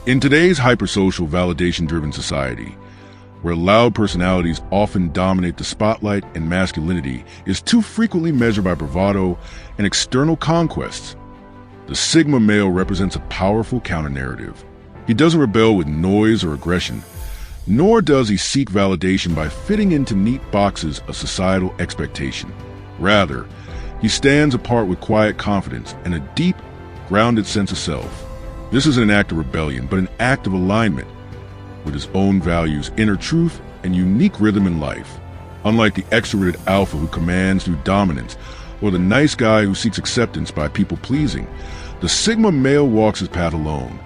In today's hypersocial, validation-driven society, where loud personalities often dominate the spotlight and masculinity is too frequently measured by bravado and external conquests, the Sigma male represents a powerful counter-narrative. He doesn't rebel with noise or aggression, nor does he seek validation by fitting into neat boxes of societal expectation. Rather, he stands apart with quiet confidence and a deep, grounded sense of self. This isn't an act of rebellion, but an act of alignment with his own values, inner truth, and unique rhythm in life. Unlike the extroverted alpha who commands through dominance, or the nice guy who seeks acceptance by people-pleasing, the Sigma male walks his path alone.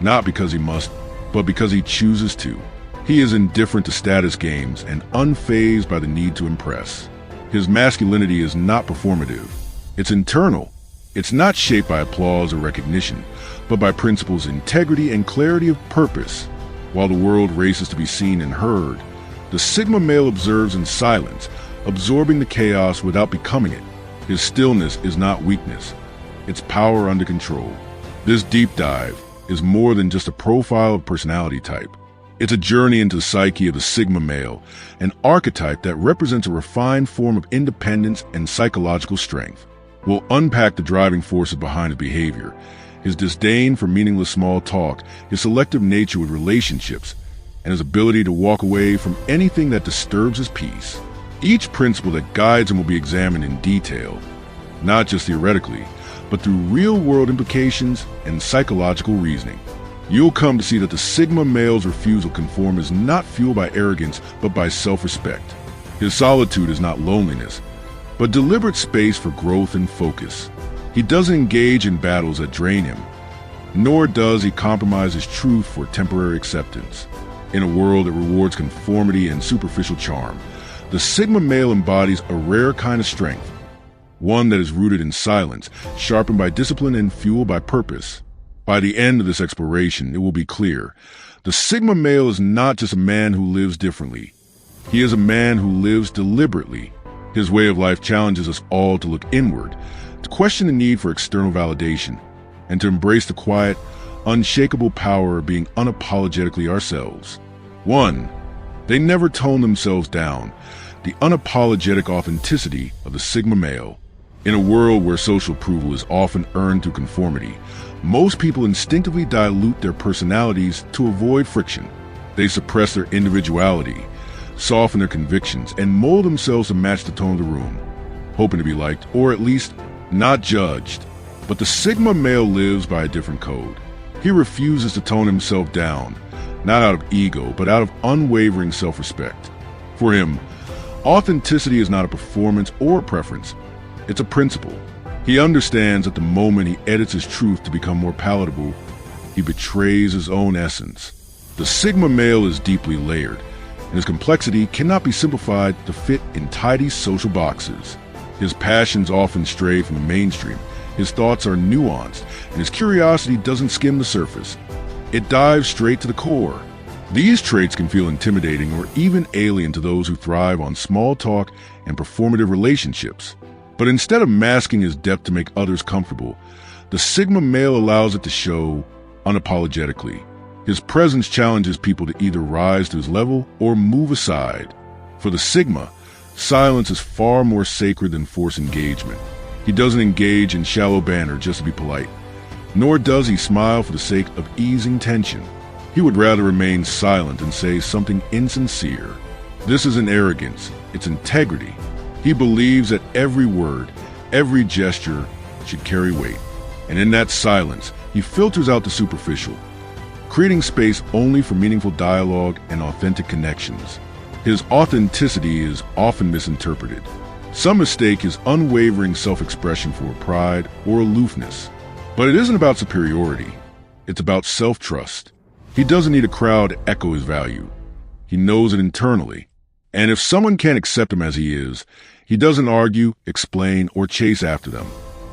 Not because he must, but because he chooses to. He is indifferent to status games and unfazed by the need to impress. His masculinity is not performative. It's internal. It's not shaped by applause or recognition, but by principles, integrity, and clarity of purpose. While the world races to be seen and heard, the Sigma male observes in silence, absorbing the chaos without becoming it. His stillness is not weakness. It's power under control. This deep dive is more than just a profile of personality type. It's a journey into the psyche of the Sigma male, an archetype that represents a refined form of independence and psychological strength. We'll unpack the driving forces behind his behavior, his disdain for meaningless small talk, his selective nature with relationships, and his ability to walk away from anything that disturbs his peace. Each principle that guides him will be examined in detail, not just theoretically, but through real-world implications and psychological reasoning. You'll come to see that the Sigma male's refusal to conform is not fueled by arrogance, but by self-respect. His solitude is not loneliness, but deliberate space for growth and focus. He doesn't engage in battles that drain him, nor does he compromise his truth for temporary acceptance. In a world that rewards conformity and superficial charm, the Sigma male embodies a rare kind of strength, one that is rooted in silence, sharpened by discipline and fueled by purpose. By the end of this exploration, it will be clear. The Sigma male is not just a man who lives differently. He is a man who lives deliberately. His way of life challenges us all to look inward, to question the need for external validation, and to embrace the quiet, unshakable power of being unapologetically ourselves. 1. They never tone themselves down. The unapologetic authenticity of the Sigma male. In a world where social approval is often earned through conformity, most people instinctively dilute their personalities to avoid friction. They suppress their individuality, soften their convictions, and mold themselves to match the tone of the room, hoping to be liked, or at least not judged. But the Sigma male lives by a different code. He refuses to tone himself down, not out of ego, but out of unwavering self-respect. For him, authenticity is not a performance or a preference. It's a principle. He understands that the moment he edits his truth to become more palatable, he betrays his own essence. The Sigma male is deeply layered, and his complexity cannot be simplified to fit in tidy social boxes. His passions often stray from the mainstream, his thoughts are nuanced, and his curiosity doesn't skim the surface. It dives straight to the core. These traits can feel intimidating or even alien to those who thrive on small talk and performative relationships. But instead of masking his depth to make others comfortable, the Sigma male allows it to show unapologetically. His presence challenges people to either rise to his level or move aside. For the Sigma, silence is far more sacred than forced engagement. He doesn't engage in shallow banter just to be polite, nor does he smile for the sake of easing tension. He would rather remain silent and say something insincere. This isn't arrogance, it's integrity. He believes that every word, every gesture should carry weight. And in that silence, he filters out the superficial, creating space only for meaningful dialogue and authentic connections. His authenticity is often misinterpreted. Some mistake his unwavering self-expression for pride or aloofness. But it isn't about superiority. It's about self-trust. He doesn't need a crowd to echo his value. He knows it internally. And if someone can't accept him as he is, he doesn't argue, explain, or chase after them.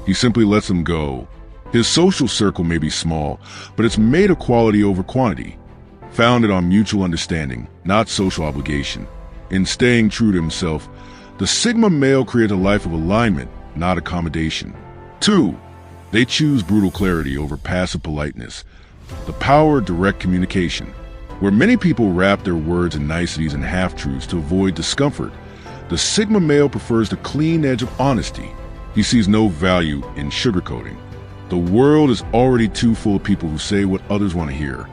He simply lets them go. His social circle may be small, but it's made of quality over quantity, founded on mutual understanding, not social obligation. In staying true to himself, the Sigma male creates a life of alignment, not accommodation. 2. They choose brutal clarity over passive politeness, the power of direct communication. Where many people wrap their words in niceties and half-truths to avoid discomfort, the Sigma male prefers the clean edge of honesty. He sees no value in sugarcoating. The world is already too full of people who say what others want to hear,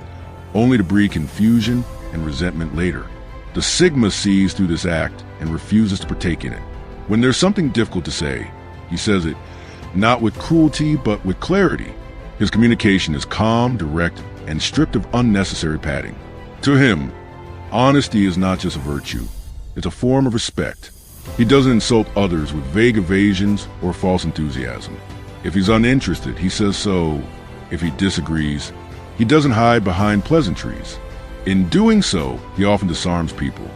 only to breed confusion and resentment later. The Sigma sees through this act and refuses to partake in it. When there's something difficult to say, he says it not with cruelty but with clarity. His communication is calm, direct, and stripped of unnecessary padding. To him, honesty is not just a virtue, it's a form of respect. He doesn't insult others with vague evasions or false enthusiasm. If he's uninterested, he says so. If he disagrees, he doesn't hide behind pleasantries. In doing so, he often disarms people.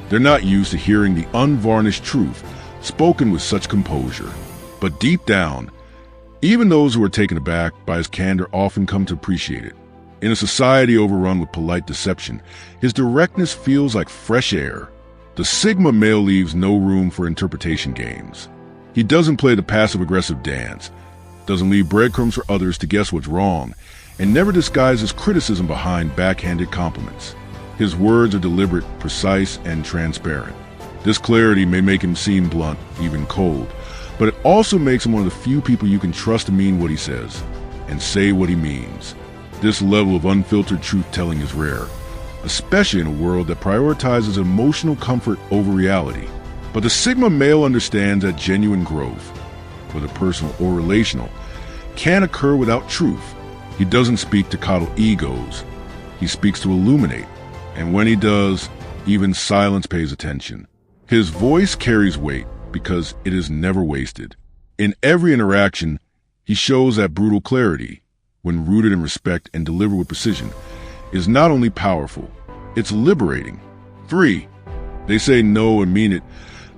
They're not used to hearing the unvarnished truth spoken with such composure. But deep down, even those who are taken aback by his candor often come to appreciate it. In a society overrun with polite deception, his directness feels like fresh air. The Sigma male leaves no room for interpretation games. He doesn't play the passive-aggressive dance, doesn't leave breadcrumbs for others to guess what's wrong, and never disguises criticism behind backhanded compliments. His words are deliberate, precise, and transparent. This clarity may make him seem blunt, even cold, but it also makes him one of the few people you can trust to mean what he says, and say what he means. This level of unfiltered truth-telling is rare, especially in a world that prioritizes emotional comfort over reality. But the Sigma male understands that genuine growth, whether personal or relational, can occur without truth. He doesn't speak to coddle egos. He speaks to illuminate. And when he does, even silence pays attention. His voice carries weight because it is never wasted. In every interaction, he shows that brutal clarity, when rooted in respect and delivered with precision, is not only powerful, it's liberating. 3. They say no and mean it,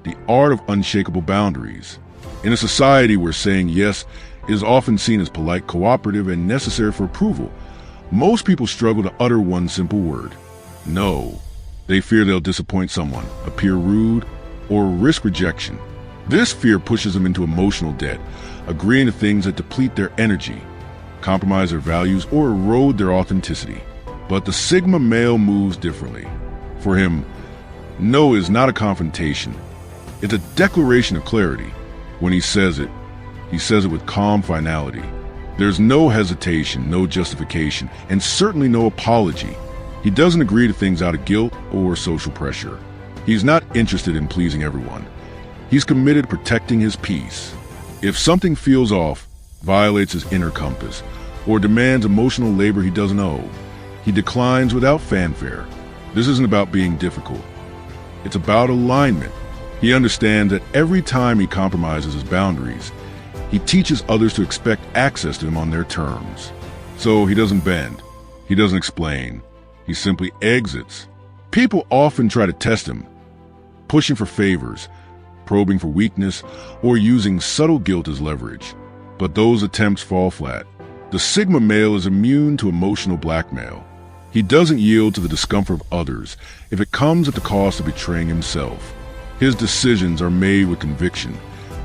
the art of unshakable boundaries. In a society where saying yes is often seen as polite, cooperative, and necessary for approval, most people struggle to utter one simple word: no. They fear they'll disappoint someone, appear rude, or risk rejection. This fear pushes them into emotional debt, agreeing to things that deplete their energy, compromise their values, or erode their authenticity. But the Sigma male moves differently. For him, no is not a confrontation. It's a declaration of clarity. When he says it with calm finality. There's no hesitation, no justification, and certainly no apology. He doesn't agree to things out of guilt or social pressure. He's not interested in pleasing everyone. He's committed to protecting his peace. If something feels off, violates his inner compass, or demands emotional labor he doesn't owe, he declines without fanfare. This isn't about being difficult. It's about alignment. He understands that every time he compromises his boundaries, he teaches others to expect access to him on their terms. So he doesn't bend. He doesn't explain. He simply exits. People often try to test him, pushing for favors, probing for weakness, or using subtle guilt as leverage. But those attempts fall flat. The Sigma male is immune to emotional blackmail. He doesn't yield to the discomfort of others if it comes at the cost of betraying himself. His decisions are made with conviction,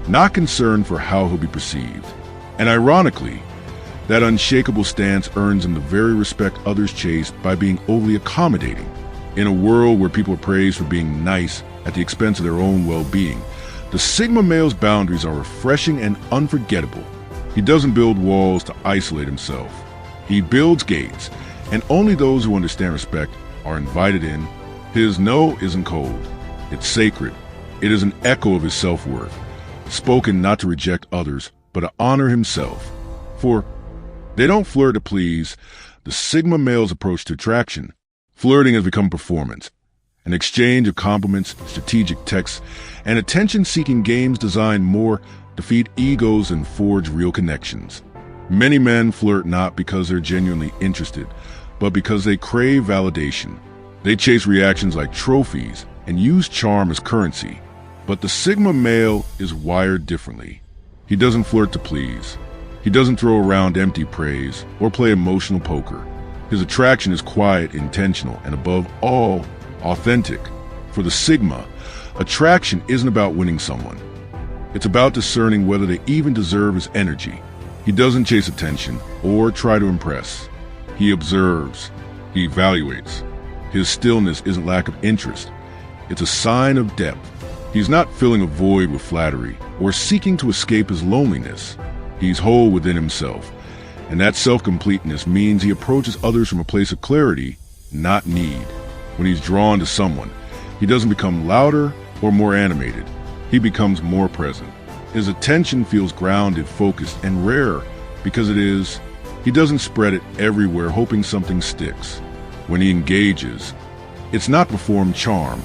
not concern for how he'll be perceived. And ironically, that unshakable stance earns him the very respect others chase by being overly accommodating. In a world where people are praised for being nice at the expense of their own well-being, the Sigma male's boundaries are refreshing and unforgettable. He doesn't build walls to isolate himself. He builds gates, and only those who understand respect are invited in. His no isn't cold. It's sacred. It is an echo of his self-worth, spoken not to reject others, but to honor himself. For they don't flirt to please. The Sigma male's approach to attraction. Flirting has become performance, an exchange of compliments, strategic texts, and attention-seeking games designed more to feed egos and forge real connections. Many men flirt not because they're genuinely interested, but because they crave validation. They chase reactions like trophies and use charm as currency. But the Sigma male is wired differently. He doesn't flirt to please. He doesn't throw around empty praise or play emotional poker. His attraction is quiet, intentional, and above all, authentic. For the Sigma, attraction isn't about winning someone. It's about discerning whether they even deserve his energy. He doesn't chase attention or try to impress. He observes. He evaluates. His stillness isn't lack of interest. It's a sign of depth. He's not filling a void with flattery or seeking to escape his loneliness. He's whole within himself, and that self-completeness means he approaches others from a place of clarity, not need. When he's drawn to someone, he doesn't become louder or more animated. He becomes more present. His attention feels grounded, focused, and rare because it is. He doesn't spread it everywhere hoping something sticks. When he engages, it's not to form charm,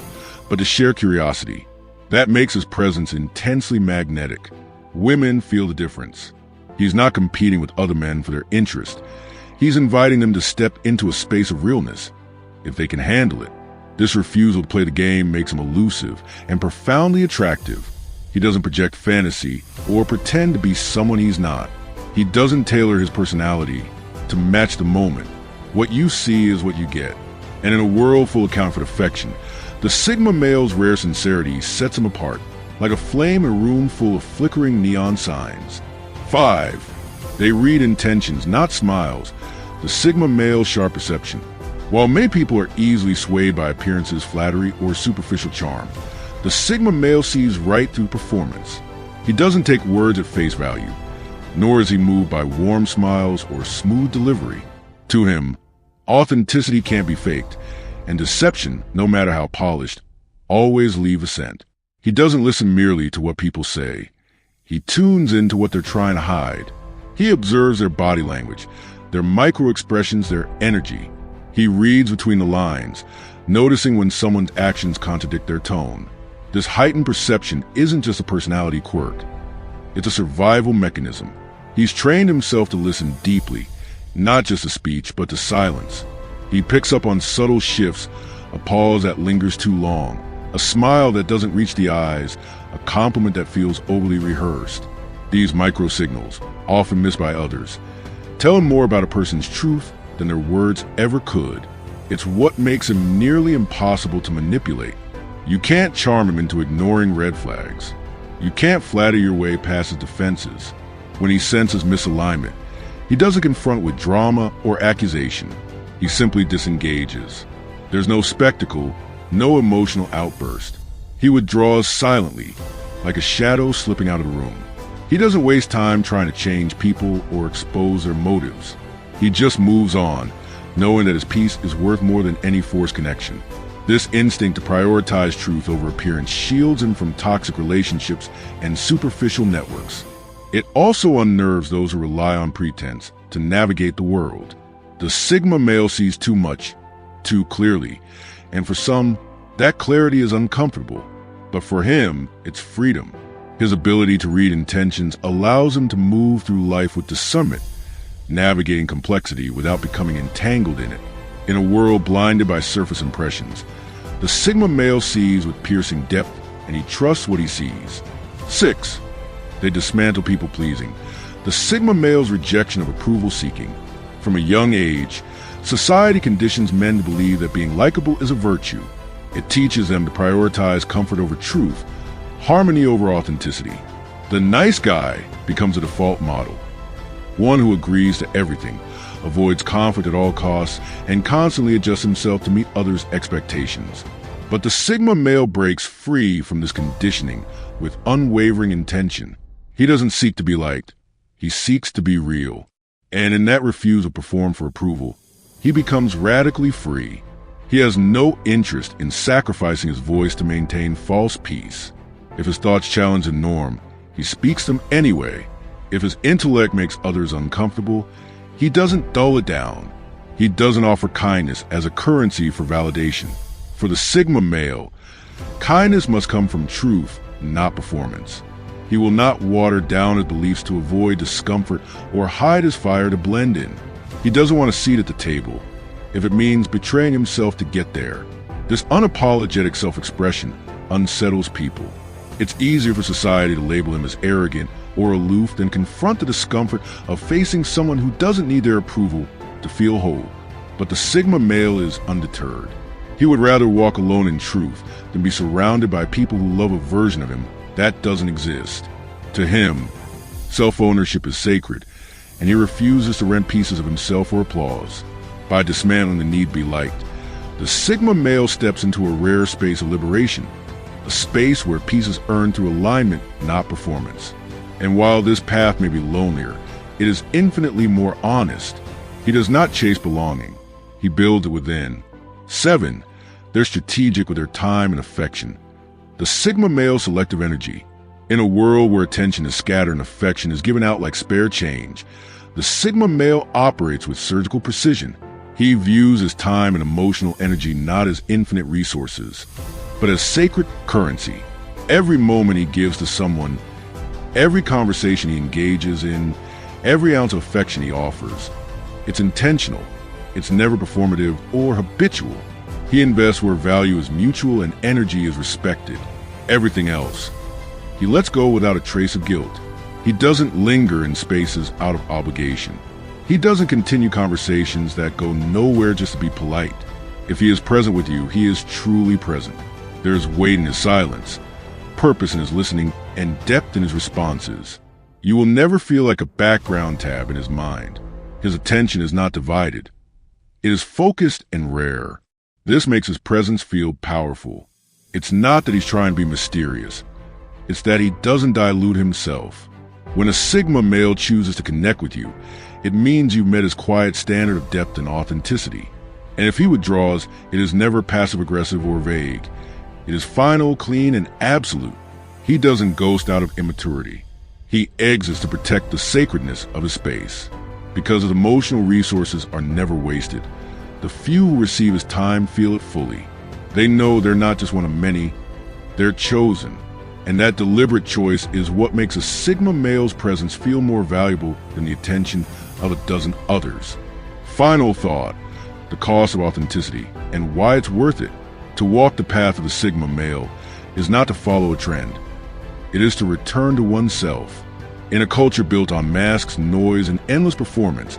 but to share curiosity. That makes his presence intensely magnetic. Women feel the difference. He's not competing with other men for their interest. He's inviting them to step into a space of realness, if they can handle it. This refusal to play the game makes him elusive and profoundly attractive. He doesn't project fantasy or pretend to be someone he's not. He doesn't tailor his personality to match the moment. What you see is what you get. And in a world full of counterfeit affection, the Sigma male's rare sincerity sets him apart, like a flame in a room full of flickering neon signs. 5. They read intentions, not smiles. The Sigma male's sharp perception. While many people are easily swayed by appearances, flattery, or superficial charm, the Sigma male sees right through performance. He doesn't take words at face value, nor is he moved by warm smiles or smooth delivery. To him, authenticity can't be faked, and deception, no matter how polished, always leave a scent. He doesn't listen merely to what people say. He tunes into what they're trying to hide. He observes their body language, their micro-expressions, their energy. He reads between the lines, noticing when someone's actions contradict their tone. This heightened perception isn't just a personality quirk. It's a survival mechanism. He's trained himself to listen deeply, not just to speech, but to silence. He picks up on subtle shifts, a pause that lingers too long, a smile that doesn't reach the eyes, a compliment that feels overly rehearsed. These micro-signals, often missed by others, tell him more about a person's truth than their words ever could. It's what makes him nearly impossible to manipulate. You can't charm him into ignoring red flags. You can't flatter your way past his defenses. When he senses misalignment, he doesn't confront with drama or accusation. He simply disengages. There's no spectacle, no emotional outburst. He withdraws silently, like a shadow slipping out of the room. He doesn't waste time trying to change people or expose their motives. He just moves on, knowing that his peace is worth more than any forced connection. This instinct to prioritize truth over appearance shields him from toxic relationships and superficial networks. It also unnerves those who rely on pretense to navigate the world. The Sigma male sees too much, too clearly, and for some, that clarity is uncomfortable. But for him, it's freedom. His ability to read intentions allows him to move through life with discernment, navigating complexity without becoming entangled in it. In a world blinded by surface impressions, the Sigma male sees with piercing depth, and he trusts what he sees. 6. They dismantle people-pleasing. The Sigma male's rejection of approval-seeking. From a young age, society conditions men to believe that being likable is a virtue. It teaches them to prioritize comfort over truth, harmony over authenticity. The nice guy becomes a default model. One who agrees to everything, avoids conflict at all costs, and constantly adjusts himself to meet others' expectations. But the Sigma male breaks free from this conditioning with unwavering intention. He doesn't seek to be liked. He seeks to be real. And in that refusal to perform for approval, he becomes radically free. He has no interest in sacrificing his voice to maintain false peace. If his thoughts challenge the norm, he speaks them anyway. If his intellect makes others uncomfortable, he doesn't dull it down. He doesn't offer kindness as a currency for validation. For the Sigma male, kindness must come from truth, not performance. He will not water down his beliefs to avoid discomfort or hide his fire to blend in. He doesn't want a seat at the table, if it means betraying himself to get there. This unapologetic self-expression unsettles people. It's easier for society to label him as arrogant or aloof than confront the discomfort of facing someone who doesn't need their approval to feel whole. But the Sigma male is undeterred. He would rather walk alone in truth than be surrounded by people who love a version of him that doesn't exist. To him, self-ownership is sacred, and he refuses to rent pieces of himself for applause. by dismantling the need to be liked. The Sigma male steps into a rare space of liberation, a space where peace is earned through alignment, not performance. And while this path may be lonelier, it is infinitely more honest. He does not chase belonging. He builds it within. 7. They're strategic with their time and affection. The Sigma male selective energy. In a world where attention is scattered and affection is given out like spare change, the Sigma male operates with surgical precision. He views his time and emotional energy not as infinite resources, but as sacred currency. Every moment he gives to someone, every conversation he engages in, every ounce of affection he offers, it's intentional. It's never performative or habitual. He invests where value is mutual and energy is respected. Everything else, he lets go without a trace of guilt. He doesn't linger in spaces out of obligation. He doesn't continue conversations that go nowhere just to be polite. If he is present with you, he is truly present. There's weight in his silence, purpose in his listening, and depth in his responses. You will never feel like a background tab in his mind. His attention is not divided. It is focused and rare. This makes his presence feel powerful. It's not that he's trying to be mysterious. It's that he doesn't dilute himself. When a Sigma male chooses to connect with you, it means you've met his quiet standard of depth and authenticity. And if he withdraws, it is never passive-aggressive or vague. It is final, clean, and absolute. He doesn't ghost out of immaturity. He exits to protect the sacredness of his space. Because his emotional resources are never wasted. The few who receive his time feel it fully. They know they're not just one of many, they're chosen. And that deliberate choice is what makes a Sigma male's presence feel more valuable than the attention of a dozen others. Final thought, the cost of authenticity and why it's worth it. To walk the path of the Sigma male is not to follow a trend. It is to return to oneself. In a culture built on masks, noise, and endless performance,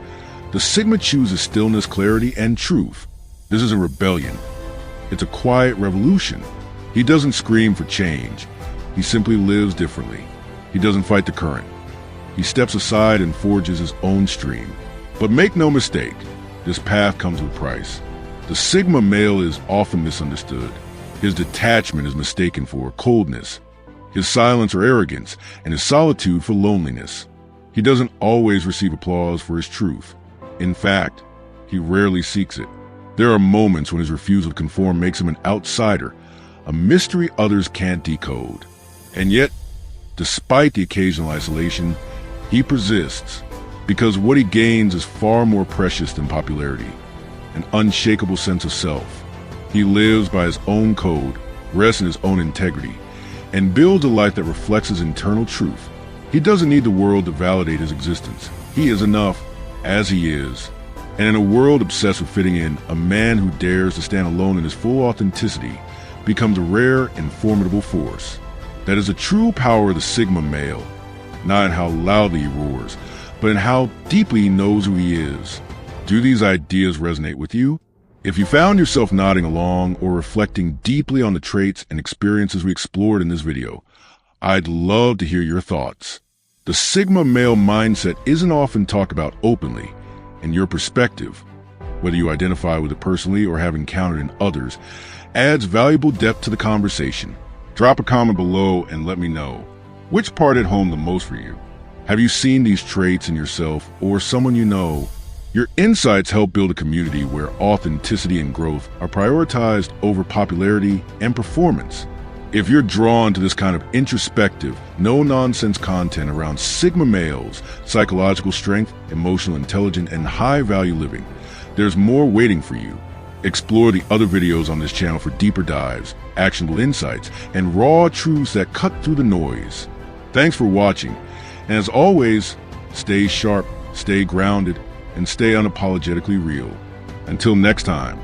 the Sigma chooses stillness, clarity, and truth. This is a rebellion. It's a quiet revolution. He doesn't scream for change. He simply lives differently. He doesn't fight the current. He steps aside and forges his own stream. But make no mistake, this path comes with a price. The Sigma male is often misunderstood. His detachment is mistaken for coldness, his silence or arrogance, and his solitude for loneliness. He doesn't always receive applause for his truth. In fact, he rarely seeks it. There are moments when his refusal to conform makes him an outsider, a mystery others can't decode. And yet, despite the occasional isolation, he persists, because what he gains is far more precious than popularity, an unshakable sense of self. He lives by his own code, rests in his own integrity, and builds a life that reflects his internal truth. He doesn't need the world to validate his existence. He is enough as he is. And in a world obsessed with fitting in, a man who dares to stand alone in his full authenticity becomes a rare and formidable force. That is the true power of the Sigma male, not in how loudly he roars, but in how deeply he knows who he is. Do these ideas resonate with you? If you found yourself nodding along or reflecting deeply on the traits and experiences we explored in this video, I'd love to hear your thoughts. The Sigma male mindset isn't often talked about openly, and your perspective, whether you identify with it personally or have encountered in others, adds valuable depth to the conversation. Drop a comment below and let me know, which part hit home the most for you? Have you seen these traits in yourself or someone you know? Your insights help build a community where authenticity and growth are prioritized over popularity and performance. If you're drawn to this kind of introspective, no-nonsense content around Sigma males, psychological strength, emotional intelligence, and high-value living, there's more waiting for you. Explore the other videos on this channel for deeper dives, actionable insights, and raw truths that cut through the noise. Thanks for watching, and as always, stay sharp, stay grounded, and stay unapologetically real. Until next time.